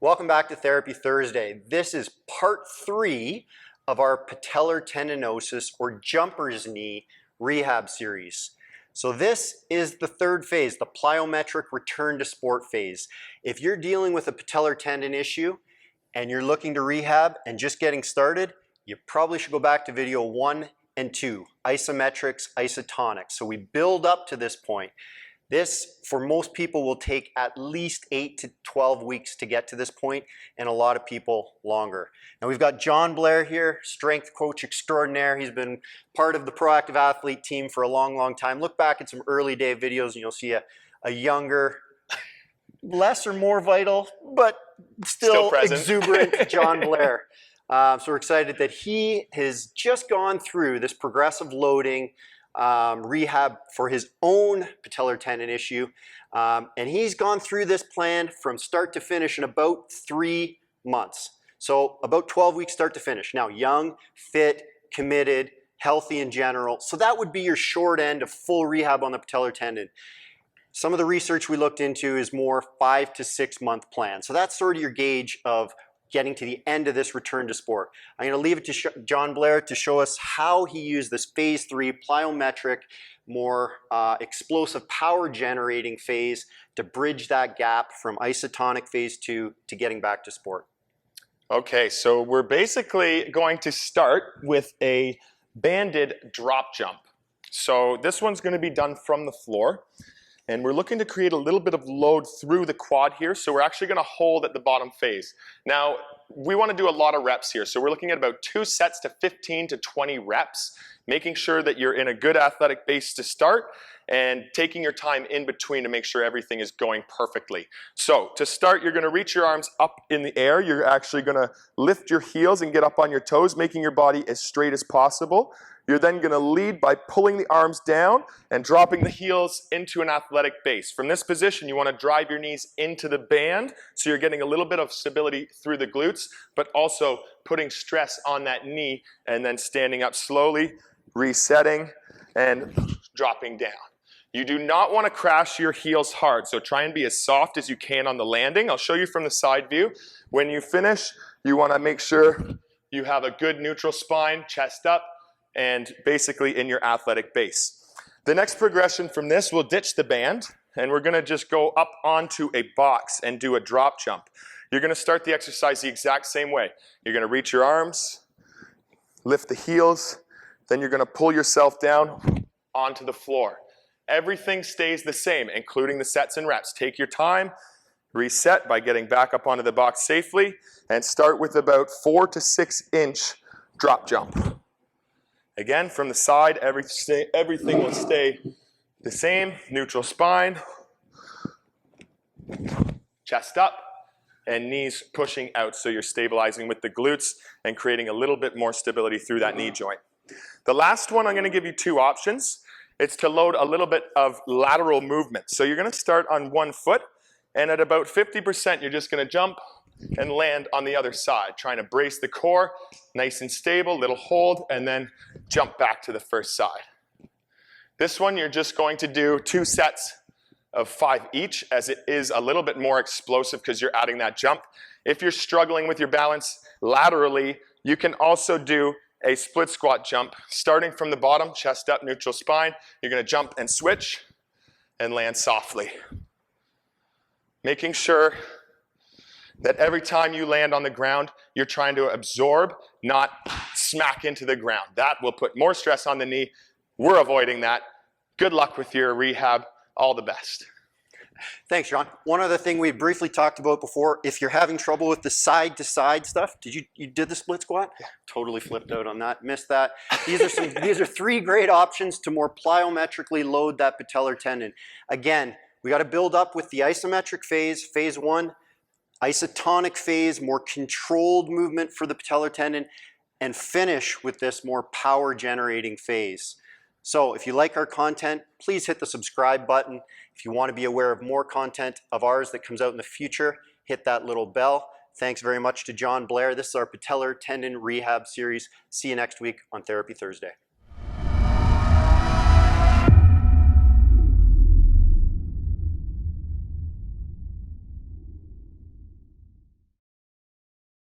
Welcome back to Therapy Thursday. This is part 3 of our patellar tendinosis or jumper's knee rehab series. So this is the third phase, the plyometric return to sport phase. If you're dealing with a patellar tendon issue and you're looking to rehab and just getting started, you probably should go back to video 1 and 2, isometrics, isotonics. So we build up to this point. This, for most people, will take at least 8 to 12 weeks to get to this point, and a lot of people longer. Now we've got John Blair here, strength coach extraordinaire. He's been part of the Proactive Athlete team for a long, long time. Look back at some early day videos and you'll see a younger, less or more vital, but still exuberant John Blair. So we're excited that he has just gone through this progressive loading rehab for his own patellar tendon issue, and he's gone through this plan from start to finish in about 3 months. So about 12 weeks start to finish. Now young, fit, committed, healthy in general. So that would be your short end of full rehab on the patellar tendon. Some of the research we looked into is more 5 to 6 month plan. So that's sort of your gauge of getting to the end of this return to sport. I'm going to leave it to John Blair to show us how he used this phase 3 plyometric, more explosive power generating phase to bridge that gap from isotonic phase 2 to getting back to sport. Okay, so we're basically going to start with a banded drop jump. So this one's going to be done from the floor. And we're looking to create a little bit of load through the quad here, so we're actually going to hold at the bottom phase. Now, we want to do a lot of reps here, so we're looking at about 2 sets to 15 to 20 reps, making sure that you're in a good athletic base to start, and taking your time in between to make sure everything is going perfectly. So, to start, you're going to reach your arms up in the air. You're actually going to lift your heels and get up on your toes, making your body as straight as possible. You're then going to lead by pulling the arms down and dropping the heels into an athletic base. From this position, you want to drive your knees into the band, so you're getting a little bit of stability through the glutes, but also putting stress on that knee, and then standing up slowly, resetting, and dropping down. You do not want to crash your heels hard, so try and be as soft as you can on the landing. I'll show you from the side view. When you finish, you want to make sure you have a good neutral spine, chest up, and basically in your athletic base. The next progression from this, we'll ditch the band, and we're going to just go up onto a box and do a drop jump. You're going to start the exercise the exact same way. You're going to reach your arms, lift the heels, then you're going to pull yourself down onto the floor. Everything stays the same, including the sets and reps. Take your time, reset by getting back up onto the box safely, and start with about 4 to 6 inch drop jump. Again, from the side, everything will stay the same. Neutral spine, chest up, and knees pushing out, so you're stabilizing with the glutes and creating a little bit more stability through that knee joint. The last one, I'm going to give you 2 options. It's to load a little bit of lateral movement. So you're going to start on one foot, and at about 50%, you're just going to jump and land on the other side, trying to brace the core, nice and stable, little hold, and then jump back to the first side. This one, you're just going to do 2 sets of 5 each, as it is a little bit more explosive because you're adding that jump. If you're struggling with your balance laterally, you can also do a split squat jump, starting from the bottom, chest up, neutral spine. You're going to jump and switch and land softly. Making sure that every time you land on the ground, you're trying to absorb, not smack into the ground. That will put more stress on the knee. We're avoiding that. Good luck with your rehab. All the best. Thanks, John. One other thing we briefly talked about before, if you're having trouble with the side-to-side stuff, you did the split squat? Yeah. Totally flipped out on that, missed that. These are 3 great options to more plyometrically load that patellar tendon. Again, we got to build up with the isometric phase, phase 1, isotonic phase, more controlled movement for the patellar tendon, and finish with this more power generating phase. So if you like our content, please hit the subscribe button. If you want to be aware of more content of ours that comes out in the future, hit that little bell. Thanks very much to John Blair. This is our patellar tendon rehab series. See you next week on Therapy Thursday.